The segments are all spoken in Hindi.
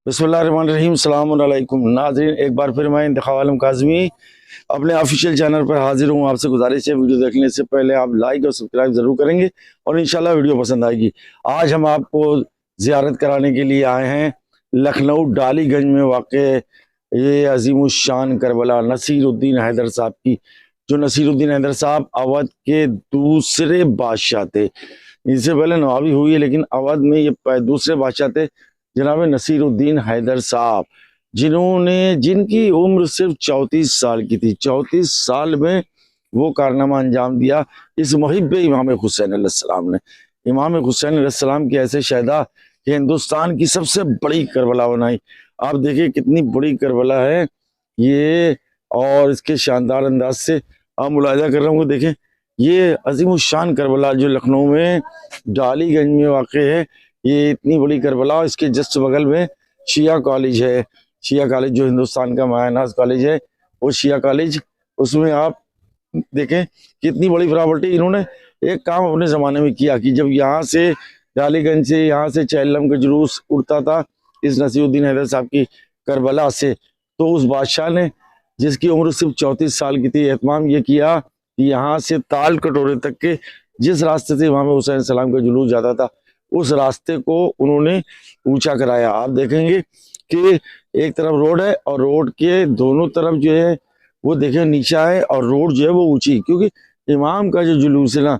बिस्मिल्लाहिर्रहमानिर्रहीम सलाम अलैकुम नाज़रीन, एक बार फिर मैं इंतखाब आलम काज़मी अपने ऑफिशियल चैनल पर हाजिर हूँ। आपसे गुजारिश है वीडियो देखने से पहले आप लाइक और सब्सक्राइब ज़रूर करेंगे और इंशाल्लाह वीडियो पसंद आएगी। आज हम आपको ज़ियारत कराने के लिए आए हैं लखनऊ डालीगंज में वाक़ ये अज़ीमुश्शान करबला नसीरुद्दीन हैदर साहब की। जो नसीरुद्दीन हैदर साहब अवध के दूसरे बादशाह थे। इससे पहले नवाबी हुई है लेकिन अवध में ये दूसरे बादशाह थे जनाब नसीरुद्दीन हैदर साहब, जिनकी उम्र सिर्फ 34 साल की थी। 34 साल में वो कारनामा अंजाम दिया इस मुहिब इमाम हुसैन अलैहिस्सलाम ने। इमाम हुसैन अलैहिस्सलाम के ऐसे शहदा कि हिंदुस्तान की सबसे बड़ी करबला बनाई। आप देखिए कितनी बड़ी करबला है ये, और इसके शानदार अंदाज से आप मुलाहिजा कर रहे होंगे। देखें ये अज़ीमुश्शान करबला जो लखनऊ में डालीगंज में वाक़ है, ये इतनी बड़ी करबला। इसके जस्ट बगल में शिया कॉलेज है। शिया कॉलेज जो हिंदुस्तान का मायानाज कॉलेज है, वो शिया कॉलेज, उसमें आप देखें कितनी बड़ी प्रॉपर्टी। इन्होंने एक काम अपने ज़माने में किया कि जब यहाँ से डालीगंज से यहाँ से चेल्लम का जुलूस उड़ता था इस नसीरुद्दीन हैदर साहब की करबला से, तो उस बादशाह ने जिसकी उम्र सिर्फ 34 साल की थी, एहतमाम ये किया कि यहाँ से ताल कटोरे तक के जिस रास्ते से इमाम हुसैन सलाम का जुलूस जाता था उस रास्ते को उन्होंने ऊंचा कराया। आप देखेंगे कि एक तरफ रोड है और रोड के दोनों तरफ जो है वो देखें नीचा है और रोड जो है वो ऊंची, क्योंकि इमाम का जो जुलूस है ना,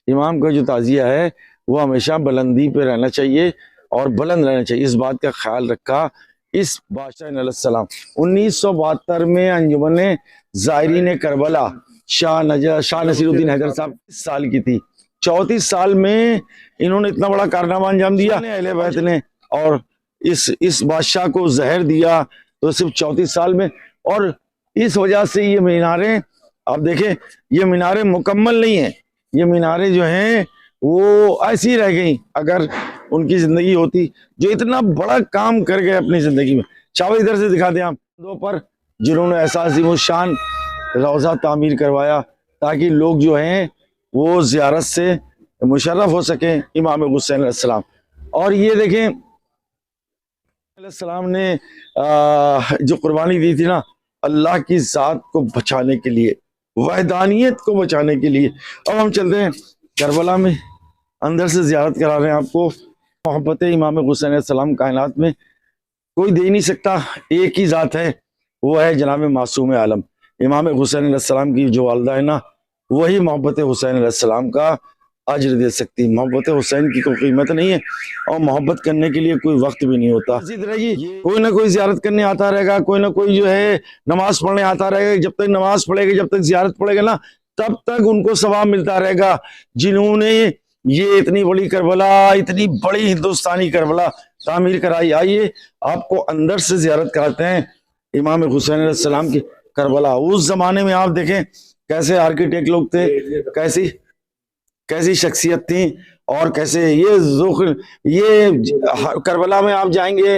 इमाम का जो ताजिया है वो हमेशा बुलंदी पे रहना चाहिए और बुलंद रहना चाहिए। इस बात का ख्याल रखा इस बादशाह ने अलैहिस्सलाम। 1972 में अंजुमन ज़ायरीन करबला शाह नसीरुद्दीन हैदर साहब 30 साल की थी। 34 साल में इन्होंने इतना बड़ा कारनामा अंजाम दिया अहले बैत ने, और इस बादशाह को जहर दिया तो सिर्फ 34 साल में। और इस वजह से ये मीनारें आप देखें, ये मीनारें मुकम्मल नहीं है। ये मीनारें जो हैं वो ऐसी रह गई। अगर उनकी जिंदगी होती, जो इतना बड़ा काम कर गए अपनी जिंदगी में। चावल इधर से दिखा दें आप दो पर, जिन्होंने ऐसा अज़ीमुश्शान रौज़ा तामीर करवाया ताकि लोग जो हैं वो ज़ियारत से मुशर्रफ हो सके इमाम हुसैन अलैहिस्सलाम। और ये देखें अलैहिस्सलाम ने जो कुर्बानी दी थी ना अल्लाह की ज़ात को बचाने के लिए, वहदानियत को बचाने के लिए। अब हम चलते हैं करबला में, अंदर से ज़ियारत करा रहे हैं आपको। मोहब्बत इमाम हुसैन अलैहिस्सलाम कायनात में कोई दे नहीं सकता, एक ही ज़ात है, वो है जनाब मासूम आलम इमाम हुसैन अलैहिस्सलाम की जो वालदा है ना, वही मोहब्बत हुसैन अलैहिस्सलाम का अजर दे सकती। मोहब्बत हुसैन की कोई कीमत नहीं है और मोहब्बत करने के लिए कोई वक्त भी नहीं होता। इसी तरह कोई ना कोई ज़ियारत करने आता रहेगा, कोई ना कोई जो है नमाज पढ़ने आता रहेगा। जब तक नमाज पढ़ेगा, जब तक ज़ियारत पढ़ेगा ना, तब तक उनको सवाब मिलता रहेगा। जिन्होंने ये इतनी बड़ी करबला, इतनी बड़ी हिंदुस्तानी करबला तामीर कराई। आइए आपको अंदर से ज़ियारत कराते हैं इमाम हुसैन अलैहिस्सलाम की करबला। उस जमाने में आप देखें कैसे आर्किटेक्ट लोग थे, कैसी शख्सियत थी, और कैसे ये करबला में आप जाएंगे,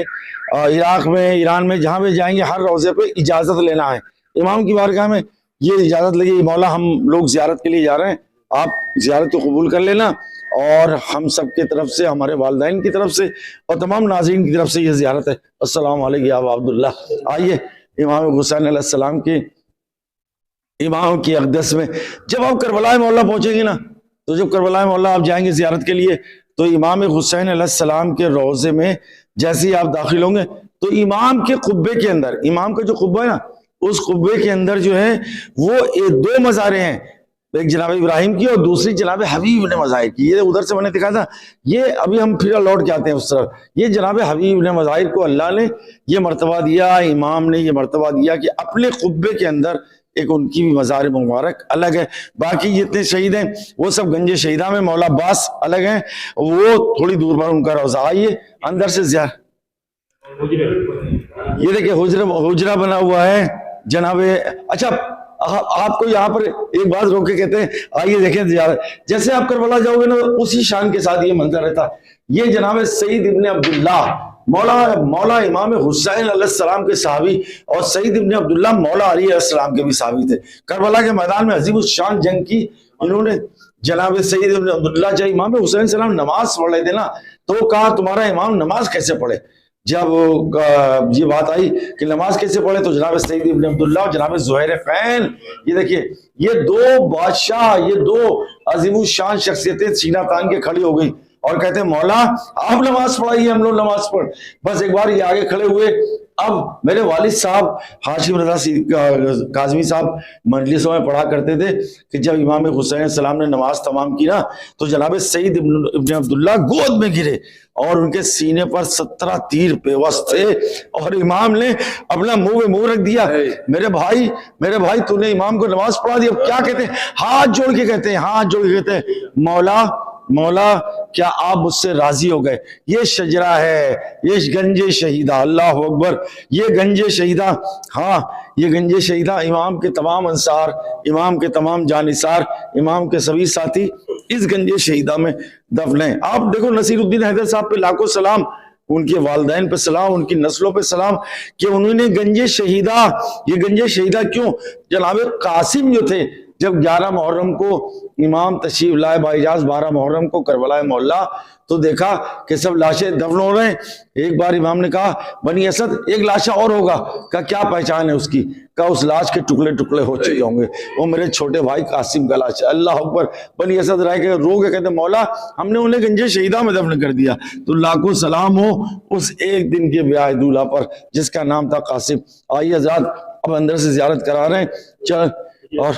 इराक में, ईरान में, जहां भी जाएंगे हर रोजे पे इजाजत लेना है। इमाम की बारगाह में ये इजाजत लगी, मौला हम लोग ज़ियारत के लिए जा रहे हैं, आप ज़ियारत को कबूल कर लेना। और हम सब की तरफ से, हमारे वालिदैन की तरफ से और तमाम नाज़रीन की तरफ से ये ज़ियारत है। अस्सलाम वालेकुम या अब्दुल्ला। आइए इमाम हुसैन अलैहिस्सलाम की इमाम की अक़दस में जब आप करबला मौला पहुंचेंगे ना, तो जब करबला मौला आप जाएंगे ज़ियारत के लिए, तो इमाम हुसैन अलैहिस्सलाम के रोज़े में जैसे ही आप दाखिल होंगे तो इमाम के कुब्बे के अंदर, इमाम का जो कुब्बा है ना, उस कुब्बे के अंदर जो है वो दो मज़ारें हैं, एक जनाब इब्राहिम की और दूसरी जनाब हबीब ने मज़ाहिर की। ये उधर से मैंने दिखा था, ये अभी हम फिर लौट के आते हैं उस तरफ। ये जनाब हबीब ने मज़ाहिर को अल्लाह ने ये मर्तबा दिया, इमाम ने ये मर्तबा दिया कि अपने कुब्बे के अंदर एक उनकी भी मज़ार मुबारक अलग है। बाकी जितने शहीद हैं वो सब गंजे शहीदा में मौला अब्बास अलग हैं, वो थोड़ी दूर पर उनका रोज़ा। आइए अंदर से ये देखिए हुजरा बना हुआ है जनाब। अच्छा आपको यहाँ पर एक बात रोक के कहते हैं, आइए देखें ज़ियारत। जैसे आप करबला जाओगे ना, उसी शान के साथ ये मंजर रहता है। ये जनाब सईद इब्न अब्दुल्ला मौला इमाम हुसैन अलैहिस्सलाम के सहाबी, और सईद इब्न अब्दुल्ला मौला अली अलैहिस्सलाम के भी सहाबी थे। करबला के मैदान में अज़ीमुश्शान जंग की इन्होंने। जनाब सईद इब्न अब्दुल्ला जब इमाम हुसैन सलाम नमाज पढ़ रहे थे ना, तो कहा तुम्हारा इमाम नमाज कैसे पढ़े। जब ये बात आई कि नमाज कैसे पढ़े, तो जनाब सईद इब्न अब्दुल्ला और जनाब ज़ुहैर खैन, ये देखिए ये दो बादशाह, ये दो अजीमुशान शख्सियतें सीना तान के खड़ी हो गई और कहते हैं मौला आप नमाज पढ़ाइए, हम लोग नमाज पढ़। बस एक बार ये आगे खड़े हुए। अब मेरे वालिद साहब हाशिम रजा काज़मी साहब मजलिसों में पढ़ा करते थे कि जब इमाम हुसैन सलाम ने नमाज तमाम की ना, तो जनाब सईद इब्न अब्दुल्ला गोद में गिरे और उनके सीने पर 17 तीर पेवस्त थे और इमाम ने अपना मुंह में मुंह रख दिया। मेरे भाई तूने इमाम को नमाज पढ़ा दी। अब क्या कहते हैं, हाथ जोड़ के कहते हैं, हाथ जोड़ के कहते हैं मौला क्या आप मुझसे राजी हो गए। ये शजरा है, ये गंजे शहीदा, अल्लाह अकबर, ये गंजे शहीदा, हाँ ये गंजे शहीदा, इमाम के तमाम अंसार, इमाम के तमाम जानिसार, इमाम के सभी साथी इस गंजे शहीदा में दफन है। आप देखो नसीरुद्दीन हैदर साहब पे लाखों सलाम, उनके वालिदैन पे सलाम, उनकी नस्लों पे सलाम कि उन्होंने गंजे शहीदा, ये गंजे शहीदा क्यों, जनाब कासिम जो थे जब 11 मुहर्रम को इमाम तशरीफ लाए बाइजाज, 12 मुहर्रम को करबला मोहल्ला, तो देखा कि सब लाशें दफन हो रहे हैं। एक बार इमाम ने कहा बनी असद एक लाशा और होगा, का क्या पहचान है उसकी, का उस लाश के टुकड़े टुकड़े हो चुके होंगे, वो मेरे छोटे भाई कासिम का लाश है। अल्लाह अकबर। बनी असद रह के रो के कहते मौला हमने उन्हें गंजे शहीदा में दफन कर दिया। तो लाखों सलाम हो उस एक दिन के ब्याह दूल्हा पर जिसका नाम था कासिम। आइए हज़रात अब अंदर से जियारत करा रहे हैं, चल और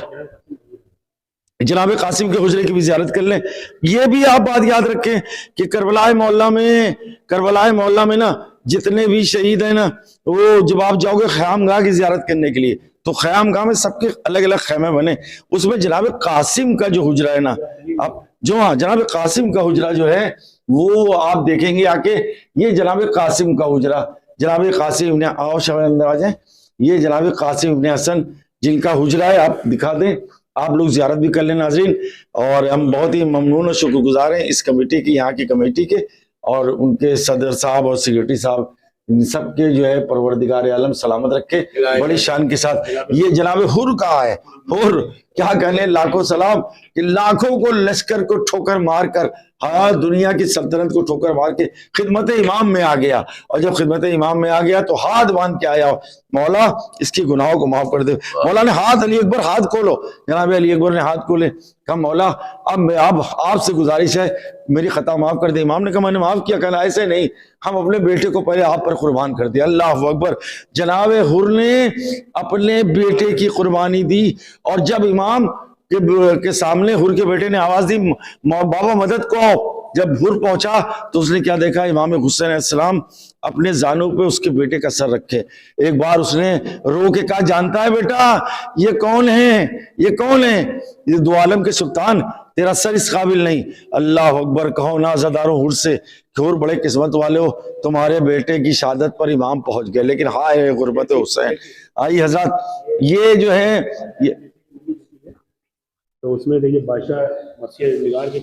जनाब कासिम के हुजरे की भी जियारत कर लें। ये भी आप बात याद रखें कि करबलाए मोहल्ला में ना जितने भी शहीद हैं ना, वो जब आप जाओगे ख़यामगाह की जियारत करने के लिए, तो ख़यामगाह में सबके अलग अलग खैमे बने, उसमें जनाब कासिम का जो हुजरा है ना, आप जो, हाँ जनाब कासिम का हुजरा जो है वो आप देखेंगे आके, ये जनाब कासिम का हुजरा, जनाब कासिम इब्न, आओ शब अंदर आ जाए, ये जनाब कासिम इब्न हसन जिनका हुजरा है, आप दिखा दें, आप लोग जियारत भी कर लें नाजरीन। और हम बहुत ही ममनून और शुक्रगुजार हैं इस कमेटी की, यहाँ की कमेटी के, और उनके सदर साहब और सेक्रेटरी साहब, इन सबके जो है परवरदिगार आलम सलामत रखे बड़ी शान के साथ। ये जनाब हुर कहा है, हुर क्या कहने, लाखों सलाम कि लाखों को लश्कर को ठोकर मार कर, हाँ दुनिया की सल्तनत को ठोकर मार के खिदमत इमाम में आ गया, और जब खिदमत इमाम में आ गया तो हाथ बांध के आया, मौला इसकी गुनाहों को माफ कर दे। मौला ने हाथ, अली अकबर हाथ खोलो, जनाब अली अकबर ने हाथ खोले, कहा मौला अब आपसे गुजारिश है मेरी खता माफ कर दे। इमाम ने कहा मैंने माफ किया, कहना ऐसे नहीं, हम अपने बेटे को पहले आप पर कुर्बान कर दिया। अल्लाह अकबर। जनाब हुर ने अपने बेटे की कुर्बानी दी, और जब इमाम के सामने हुर के बेटे ने आवाज दी बाबा मदद को आओ, जब हुर पहुंचा तो उसने क्या देखा, इमाम हुसैन अलैहिस्सलाम अपने जानों पे उसके बेटे का सर रखे। एक बार उसने रो के कहा जानता है बेटा ये कौन है, ये कौन है, ये दो आलम के सुल्तान, तेरा सर इस काबिल नहीं। अल्लाह अकबर। कहो नाज़दारों हुर से, हुर बड़े किस्मत वाले हो, तुम्हारे बेटे की शहादत पर इमाम पहुंच गए, लेकिन हाय गुर्बत हुसैन। आई हजरत ये जो है ये, तो उसमें देखिए बादशाह मर्सिया निगार के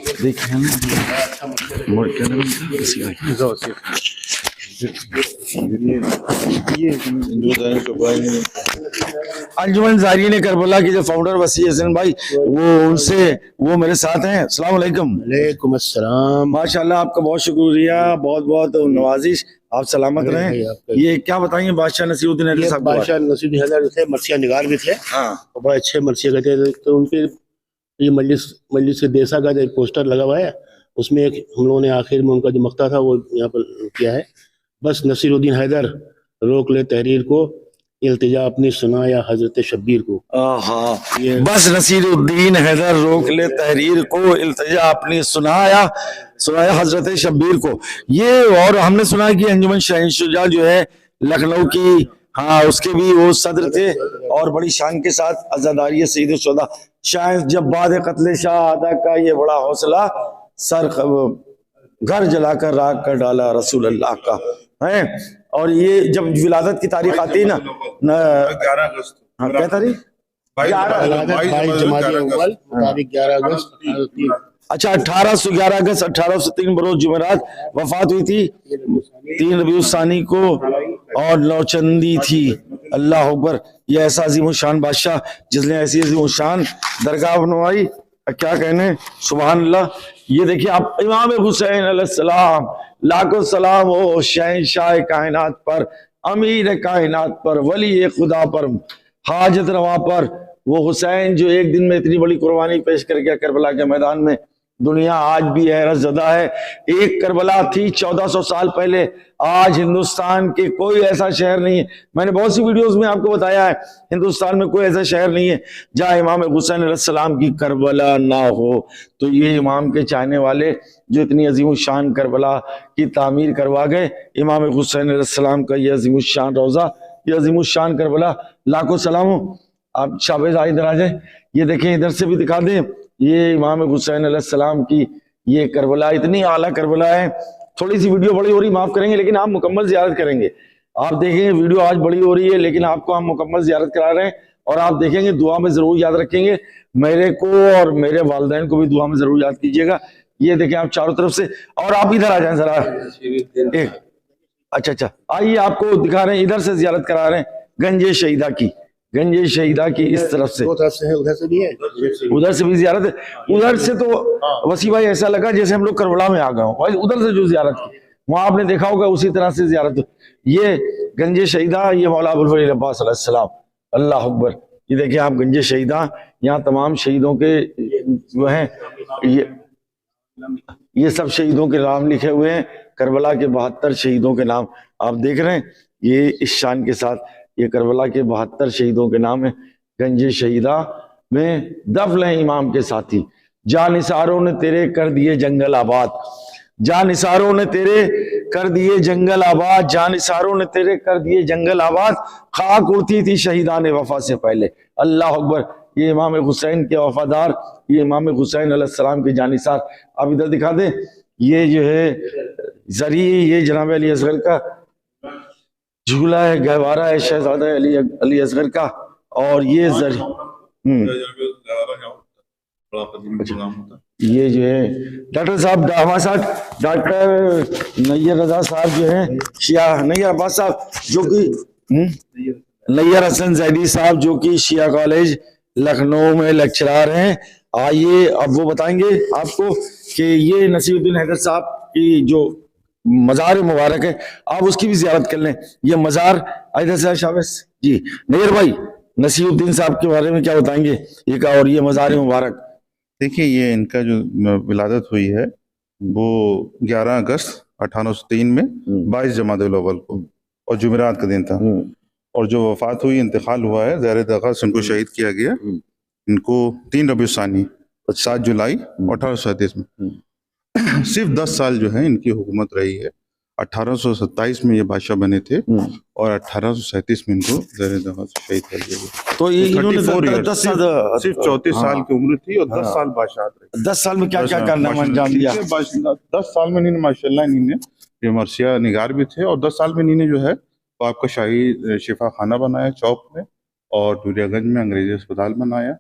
अंजुमन ज़ाहिरीन करबला के जो फाउंडर वसी हसन भाई, वो मेरे साथ हैं। अस्सलाम वालेकुम। वालेकुम अस्सलाम। माशाल्लाह आपका बहुत शुक्रिया, बहुत बहुत नवाजिश, आप सलामत रहें। ये क्या बताएंगे बादशाह नसीरुद्दीन हैदर साहब? बादशाह नसीरुद्दीन हैदर थे, मर्सिया निगार भी थे, हाँ बड़े अच्छे मर्सिया कहते थे। तो उनके ये मजलिस से देसा का जो पोस्टर लगा हुआ है, उसमें एक हम लोगों ने आखिर में उनका जो मक्ता था वो यहाँ पर किया है, बस नसीरुद्दीन हैदर रोक ले तहरीर को, इल्तिजा अपनी सुना या हजरत शब्बीर को। बस नसीरुद्दीन हैदर रोक ले तहरीर को, इल्तिजा अपनी सुनाया हजरत शब्बीर को। ये और हमने सुना कि अंजुमन शहंशुजा जो है लखनऊ की, हाँ उसके भी वो सदर थे, और बड़ी शान के साथ अज़ादारी सईद शुदा। शायद जब बाद कत्ल शाह आदा का ये बड़ा हौसला, सर घर जलाकर राख कर डाला रसूल अल्लाह का है। और ये जब विलादत की तारीख आती है ना 11 अगस्त, हाँ क्या तारीख, 11 अगस्त, अच्छा 1811 अगस्त 1803 बरोज जुमेरात वफात हुई थी, 3 रबीउल सानी को, और नौचंदी थी। अल्लाह अकबर। ये ऐसा अजीम शान बादशाह जिसने ऐसी अजीम शान दरगाह बनवाई, क्या कहने, सुभान अल्लाह। ये देखिए आप, इमाम हुसैन अलैहिस्सलाम, लाखों सलाम हो शहंशाह कायनात पर, अमीर कायनात पर, वली खुदा पर, हाजत रवा पर। वो हुसैन जो एक दिन में इतनी बड़ी कुर्बानी पेश कर गया करबला के मैदान में, दुनिया आज भी हैरत ज़दा है। एक करबला थी 1400 साल पहले, आज हिंदुस्तान के कोई ऐसा शहर नहीं है, मैंने बहुत सी वीडियोस में आपको बताया है, हिंदुस्तान में कोई ऐसा शहर नहीं है जहां इमाम हुसैन अलैहिस्सलाम की करबला ना हो। तो ये इमाम के चाहने वाले जो इतनी अजीम शान करबला की तामीर करवा गए, इमाम हुसैन अलैहिस्सलाम का ये अजीम शान रोज़ा, ये अजीम शान करबला, लाखों सलाम हो। आप शाबाश इधर आ जाए, ये देखें, इधर से भी दिखा दें, ये इमाम हुसैन अलैहिस्सलाम की ये करबला, इतनी आला करबला है। थोड़ी सी वीडियो बड़ी हो रही, माफ करेंगे, लेकिन आप मुकम्मल ज़ियारत करेंगे। आप देखेंगे वीडियो आज बड़ी हो रही है, लेकिन आपको हम मुकम्मल ज़ियारत करा रहे हैं, और आप देखेंगे, दुआ में जरूर याद रखेंगे, मेरे को और मेरे वालिदैन को भी दुआ में जरूर याद कीजिएगा। ये देखें आप चारों तरफ से, और आप इधर आ जाए जरा एक, अच्छा आइए, आपको दिखा रहे हैं, इधर से ज़ियारत करा रहे हैं गंजे शहीदा की, गंजे शहीदा की इस तरफ से, दो तरफ से है, उधर से भी है, उधर से भी जियारत है। उधर से तो वसी भाई ऐसा लगा जैसे हम लोग करबला में आ गए हों, उधर से जो जियारत की वहां आपने देखा होगा, उसी तरह से जियारत। ये गंजे शहीदा, ये मौला अबुल फजल अब्बास अलैहिस्सलाम, अल्लाह अकबर। ये देखिए आप गंजे शहीदा, यहाँ तमाम शहीदों के जो हैं, ये सब शहीदों के नाम लिखे हुए हैं, करबला के 72 शहीदों के नाम आप देख रहे हैं। ये इस शान के साथ, ये करबला के 72 शहीदों के नाम है। गंजे शहीदा में दफन है इमाम के साथी, जानिसारों ने तेरे कर दिए जंगल आबाद, जानिसारों ने तेरे कर दिए जंगल आबाद, जानिसारों ने तेरे कर दिए जंगल आबाद, खाक उड़ती थी शहीदान वफा से पहले। अल्लाह अकबर। ये इमाम हुसैन के वफादार, ये इमाम हुसैन अलैहिस्सलाम के जानिसार। आप इधर दिखा दें, ये जो है जरी, ये जनाब अली असगर का झूला है, गहवारा है शहजादा अली असगर का, और ये जरी ये जो है डॉक्टर साहब, हमारे साथ डॉक्टर नैयर रजा साहब जो है, शिया नैयर अब्बास साहब जो कि नैयर हसन जैदी साहब जो कि शिया कॉलेज लखनऊ में लेक्चरार हैं। आइए अब वो बताएंगे आपको कि ये नसीरुद्दीन हैदर साहब की जो मज़ार मुबारक है, आप उसकी भी ज़ियारत कर लें। ये मज़ार इधर से शाबाश जी, नैयर भाई नसीरुद्दीन साहब के बारे में क्या बताएंगे एक, और ये मज़ार मुबारक। देखिए, ये इनका जो विलादत हुई है वो 11 अगस्त 1803 में 22 जमादुल अव्वल को, और जुमेरात का दिन था, और जो वफात हुई, इंतकाल हुआ है, ज़ाहिर दरख्वास्त इनको शहीद किया गया, इनको 3 रबीउल सानी 7 जुलाई 1837 में। सिर्फ 10 साल जो है इनकी हुकूमत रही है। 1827 में ये बादशाह बने थे, और 1837 में इनको ज़ाहिर दरख्वास्त शहीद कर दिया गया। तो ये इन्होंने सिर्फ 34 साल की उम्र थी, और 10 साल बादशाह रहे। 10 साल में क्या क्या करना अंजाम दिया? 10 साल में इन्होंने माशाल्लाह, इन्होंने ये मरसिया निगार भी थे, और 10 साल में इन्होंने जो है वो आपका शाही शिफा खाना बनाया चौक में, और दुरियागंज में अंग्रेजी अस्पताल बनाया,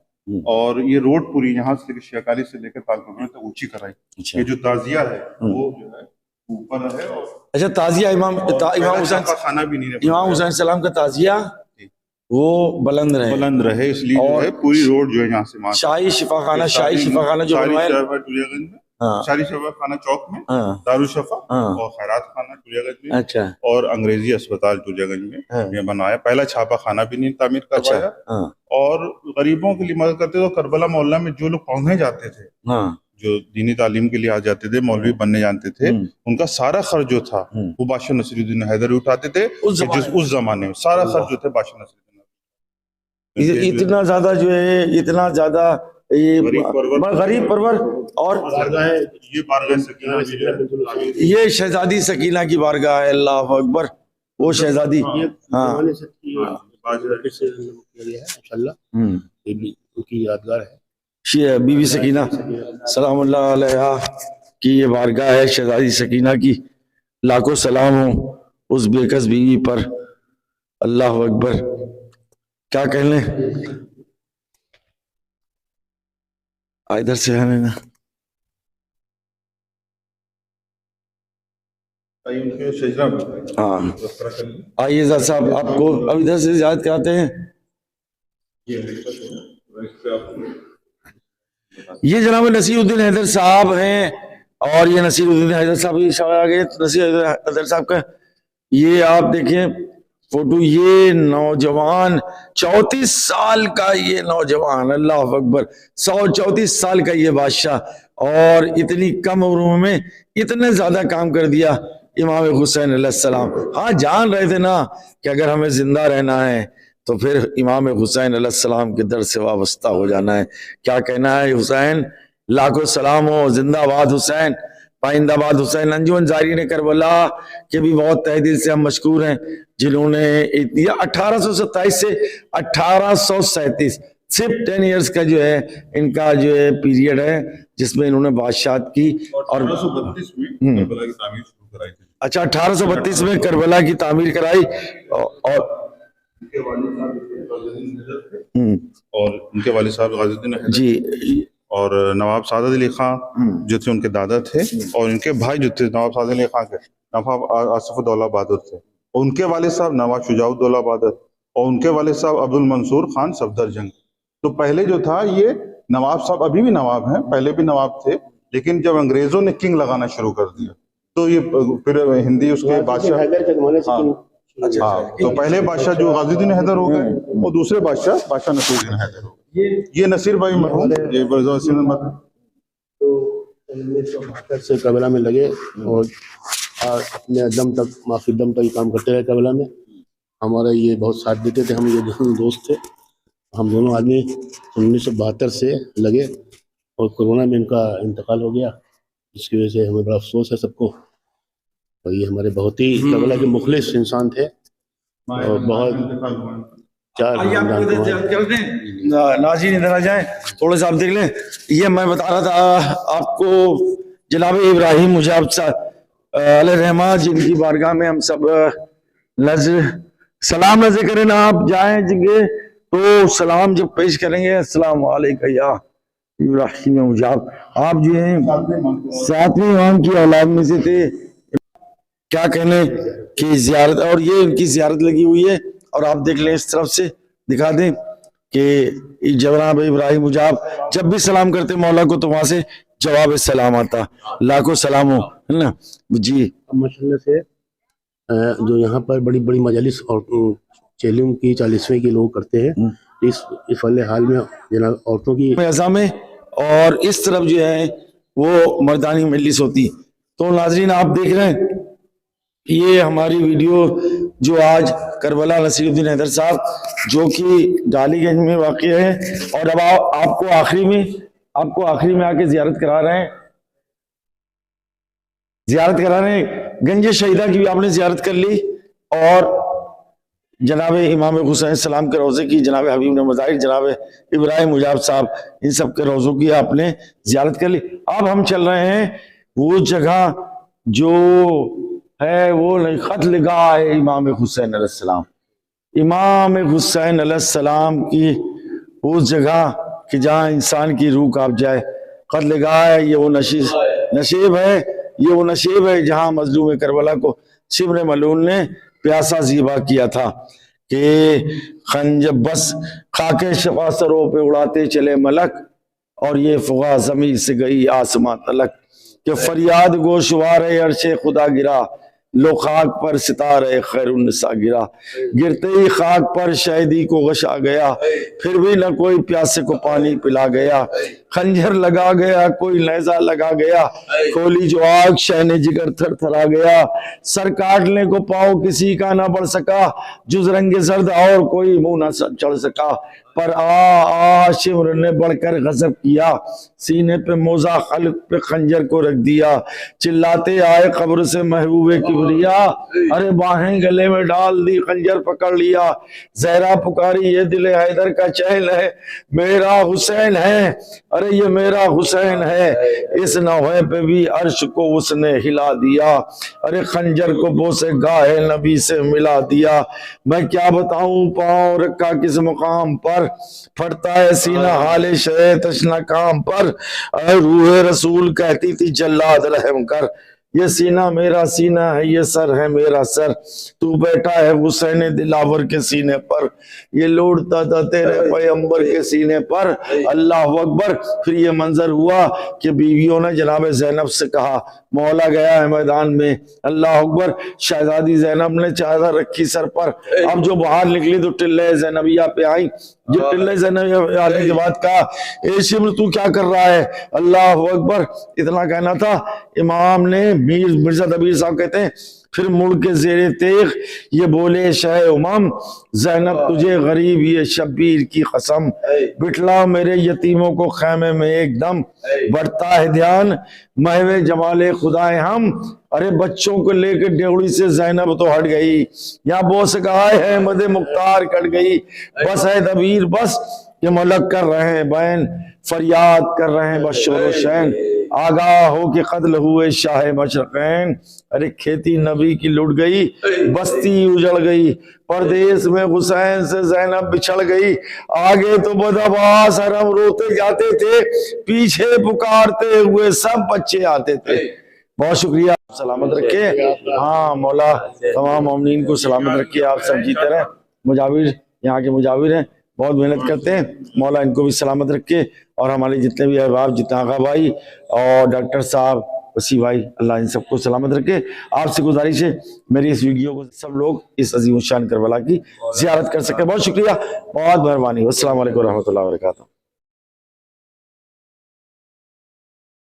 और ये रोड पूरी यहाँ से शियाकारी से लेकर तालपुर तक ऊंची कराई। ये जो ताजिया है वो जो है ऊपर है, और अच्छा ताजिया इमाम हुसैन खाना भी नहीं, इमाम हुसैन सलाम का ताजिया वो बुलंद रहे, इसलिए जो है पूरी रोड जो है यहाँ से शाही शिफाखाना जो बनवाया दुरियागंज में, शाही शिफा खाना चौक में, दारुल शफा और खैरात खाना दुरियागंज में, अच्छा, और अंग्रेजी अस्पताल दुरियागंज में ये बनाया। पहला छापा खाना भी नहीं तामीर करवाया, और गरीबों के लिए मदद करते थे। करबला मोहल्ला में जो लोग पढ़ने जाते थे, जो दीनी तालीम के लिए आ जाते थे, मौलवी बनने जानते थे, उनका सारा खर्च जो था वो बादशाह नसीरुद्दीन हैदर उठाते थे। उस जमाने में सारा खर्च जो थे बादशाह नसीरुद्दीन, इतना ज्यादा जो है, इतना ज्यादा ये गरीब परवर। और ये बारगाह सकीना, ये शहजादी सकीना की बारगाह है, अल्लाह अकबर। वो शहजादी उनकी यादगार है, बीबी सकीना सलामुल्लाह अलैहा की ये बारगाह है, शहजादी सकीना की। लाखों सलाम हो उस बेकस बीवी पर, अल्लाह अकबर। क्या कह लें, इधर से है ना, हाँ आइए साहब, आपको अब इधर से याद कराते हैं। ये जनाब नसीरुद्दीन हैदर साहब हैं, और ये नसीरुद्दीन हैदर साहब आ गए। नसीरुद्दीन हैदर साहब का ये आप देखें फोटो, ये नौजवान 34 साल का ये नौजवान, अल्लाह अकबर, 134 साल का ये बादशाह, और इतनी कम उम्र में इतने ज्यादा काम कर दिया इमाम हुसैन अलैहिस्सलाम। हाँ, जान रहे थे ना कि अगर हमें जिंदा रहना है तो फिर इमाम हुसैन अलैहिस्सलाम के दर से वाबस्ता हो जाना है। क्या कहना है हुसैन, लाखों सलाम हो, जिंदाबाद हुसैन, पाइंदाबाद हुसैन। अंजुमन जारीन करबला के भी बहुत तहे दिल से हम मशकूर हैं, जिन्होंने 1827 से 1837 सिर्फ 10 इयर्स का जो है इनका जो है पीरियड है, जिसमें इन्होंने बादशाहत की। और 1832 में करबला की तामीर शुरू कराई थी। अच्छा, 1832 में करबला की तामीर कराई। और उनके वालिद साहब गाज़ीउद्दीन हैदर जी, और नवाब सादत अली खान जो थे उनके दादा थे, और इनके भाई जो थे नवाब सादत अली खान के नवाब आसिफउद्दौला बहादुर थे, और उनके वालिद साहब नवाब शुजाउद्दौला बहादुर, और उनके वालिद साहब अब्दुल मंसूर खान सफदरजंग। तो पहले जो था ये नवाब साहब अभी भी नवाब हैं, पहले भी नवाब थे, लेकिन जब अंग्रेजों ने किंग लगाना शुरू कर दिया तो ये फिर हिंदी उसके बादशाह। हाँ, तो पहले बादशाह जो गाज़ीउद्दीन हैदर हो गए, और दूसरे बादशाह नसीरुद्दीन हैदर हो गए। ये नसीर भाई मरहूम, ये नसीर मरहूम तो 1972 से करबला में लगे, और अपने दम तक, माफी दम तक काम करते रहे करबला में। हमारा ये बहुत साथ देते थे, हम ये दोस्त थे, हम दोनों आदमी 1972 से लगे, और कोरोना में इनका इंतकाल हो गया, जिसकी वजह से हमें बड़ा अफसोस है सबको। और ये हमारे बहुत ही करबला के मुखलिस इंसान थे, और बहुत नाज़रीन इधर आ जाए, थोड़ा सा आप देख लें। ये मैं बता रहा था आपको, जनाब इब्राहिम मुजाब अलैहिर्रहमा, जिनकी बारगाह में हम सब सलाम नजर करें ना, आप जाएंगे तो सलाम जब पेश करेंगे, अस्सलाम वालेकुम या इब्राहिम मुजाब, आप जो हैं 7वें इमाम की औलाद में से थे। क्या कहने की जियारत, और ये इनकी जियारत लगी हुई है, और आप देख लें इस तरफ से दिखा दें कि जनाब इब्राहिम मुजाब जब भी सलाम करते मौला को तो वहां से जवाब सलाम आता, लाखों सलाम हो, है ना जी। माशाल्लाह से जो यहाँ पर बड़ी बड़ी मजलिस और चेलियों की 40वें की लोग करते हैं, इस वाले हाल में जनाब औरतों की अज़ा में, और इस तरफ जो है वो मर्दानी मजलिस होती। तो नाजरीन आप देख रहे हैं ये हमारी वीडियो जो आज करबला नसीरुद्दीन हैदर साहब जो कि डालीगंज में वाक़ है, और अब आपको आखिरी में आके जियारत करा रहे हैं, गंज शहीदा की भी आपने जियारत कर ली, और जनाब इमाम हुसैन सलाम के रोज़े की, जनाब हबीब ने मज़ाहिर, जनाब इब्राहिम मुजाब साहब, इन सब के रोज़ों की आपने जियारत कर ली। अब हम चल रहे हैं वो जगह जो है, वो खत लगा है इमाम हुसैन अलैहिस्सलाम, इमाम हुसैन अलैहिस्सलाम की उस जगह कि जहाँ इंसान की रूह कांप जाए। खत लगा है, ये वो नशीब है जहाँ मजलूम करबला को शिब्र मलून ने प्यासा ज़िबा किया था कि खंज बस खाके शफा सरों पे उड़ाते चले मलक, और ये फुगा ज़मीन से गई आसमां तलक, कि फरियाद गोशवार अर्शे खुदा गिरा, लो खाक पर सितारे खैरुन्निसा गिरा, गिरते ही खाक पर शहीदी को गशा गया, फिर भी न कोई प्यासे को पानी पिला गया, खंजर लगा गया कोई नेजा लगा गया, खोली जो आग शहने जिगर थर थरा गया, सर काटने को पाँव किसी का ना बढ़ सका, जुज रंगे जर्द और कोई मुंह ना चढ़ सका, पर शिमर ने बढ़कर गजब किया, सीने पे मोजा खल्क पे खंजर को रख दिया, चिल्लाते आए कब्र से महबूबे किबरिया, अरे बाहें गले में डाल दी खंजर पकड़ लिया, जहरा पुकारी ये दिल हैदर का चैन है, मेरा हुसैन है, अरे ये मेरा हुसैन है, इस नौहे पे भी अर्श को उसने हिला दिया, अरे खंजर को बोसे गाहे नबी से मिला दिया, मैं क्या बताऊं पाँव रखा किस मुकाम पर, फटता है सीना हाले शे तशना काम पर, रूह रसूल कहती थी जल्लाद रहम कर, ये सीना मेरा सीना है, ये सर है मेरा सर, तू बैठा है हुसैन दिलावर के सीने पर, ये लौटता था तेरे पैगंबर के सीने पर। अल्लाह अकबर। फिर ये मंजर हुआ कि बीवियों ने जनाब ज़ैनब से कहा, मौला गया है मैदान में। अल्लाह अकबर। शहजादी ज़ैनब ने चादर रखी सर पर। अब जो बाहर निकली तो टिल्ले ज़ैनबिया पे आई। जो टिल्ले ज़ैनबिया आने के बाद कहा, ए शिमर तू क्या कर रहा है? अल्लाह अकबर। इतना कहना था, इमाम ने मिर्जा दबीर साहब कहते हैं, फिर मुड़ के जेरे तेग ये बोले, शाह उमम ज़ैनब तुझे गरीब ये शब्बीर की कसम, बिठला मेरे यतीमों को खैमे में एकदम, बढ़ता है ध्यान महवे जमाले खुदाए हम। अरे बच्चों को लेकर डेवड़ी से ज़ैनब तो हट गई, यहाँ बोस कहा है मदे मुख्तार कट गई। बस है दबीर बस ये मलक कर रहे हैं बैन, फरियाद कर रहे हैं बशोर शैन, आगाह हो के कत्ल हुए शाह मशरकैन। अरे खेती नबी की लुट गई, बस्ती उजड़ गई, परदेश में हुसैन से ज़ैनब बिछड़ गई। आगे तो बदअब्बास अरब रोते जाते थे, पीछे पुकारते हुए सब बच्चे आते थे। बहुत शुक्रिया, सलामत रखे। हाँ मौला तमाम मोमिनीन को सलामत रखे, आप सब जीते रहे। मुजाविर यहाँ के मुजाविर हैं, बहुत मेहनत करते हैं, मौला इनको भी सलामत रखे। और हमारे जितने भी अहबाब, जितना आगा भाई और डॉक्टर साहब, वसी भाई, अल्लाह इन सबको सलामत रखे। आपसे गुजारिश है मेरी इस वीडियो को सब लोग इस अजीम शान करबला की ज़ियारत कर सके। बहुत शुक्रिया, बहुत मेहरबानी। अस्सलाम वालेकुम रहमतुल्लाहि व बरकातहू।